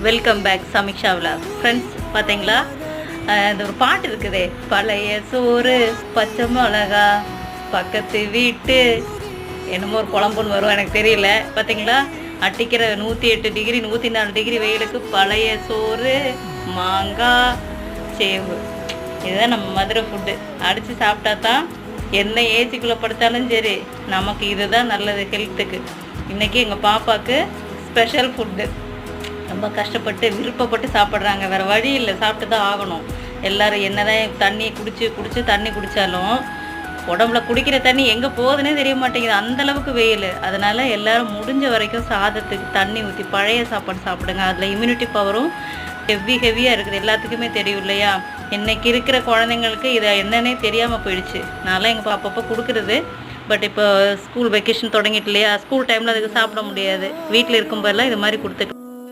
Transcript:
Welcome back Sameeksha vlog. Friends பார்த்தீங்களா, இந்த ஒரு பாட்டு இருக்குதே, பழைய சோறு பச்சை மிளகா பக்கத்து வீட்டு என்னமோ ஒரு குழம்புன்னு வரும், எனக்கு தெரியல. பார்த்தீங்களா, அட்டிக்கிற 108 டிகிரி 104 டிகிரி வெயிலுக்கு பழைய சோறு மாங்காய் சேவு, இதுதான் நம்ம மதுரை ஃபுட்டு. அடித்து சாப்பிட்டா தான் என்ன ஏஜுக்குள்ளே படுத்தாலும் சரி, நமக்கு இதுதான் நல்லது ஹெல்த்துக்கு. இன்றைக்கி எங்கள் பாப்பாவுக்கு ஸ்பெஷல் ஃபுட்டு. ரொம்ப கஷ்டப்பட்டு விருப்பப்பட்டு சாப்பிட்றாங்க, வேறு வழி இல்லை, சாப்பிட்டு தான் ஆகணும். எல்லோரும் என்ன தான் தண்ணி குடித்து தண்ணி குடித்தாலும் உடம்புல குடிக்கிற தண்ணி எங்கே போகுதுன்னே தெரிய மாட்டேங்குது, அந்தளவுக்கு வெயில். அதனால் எல்லோரும் முடிஞ்ச வரைக்கும் சாதத்துக்கு தண்ணி ஊற்றி பழைய சாப்பாடு சாப்பிடுங்க. அதில் இம்யூனிட்டி பவரும் ஹெவியாக இருக்குது, எல்லாத்துக்குமே தெரியும் இல்லையா. இன்றைக்கி இருக்கிற குழந்தைங்களுக்கு இதை என்னன்னே தெரியாமல் போயிடுச்சு. நான்லாம் எங்கள் பாப்பப்போ கொடுக்குறது, பட் இப்போ ஸ்கூல் வெக்கேஷன் தொடங்கிட்டு இல்லையா, ஸ்கூல் டைமில் அதுக்கு சாப்பிட முடியாது. வீட்டில் இருக்கும்போதெல்லாம் இது மாதிரி கொடுத்துட்டு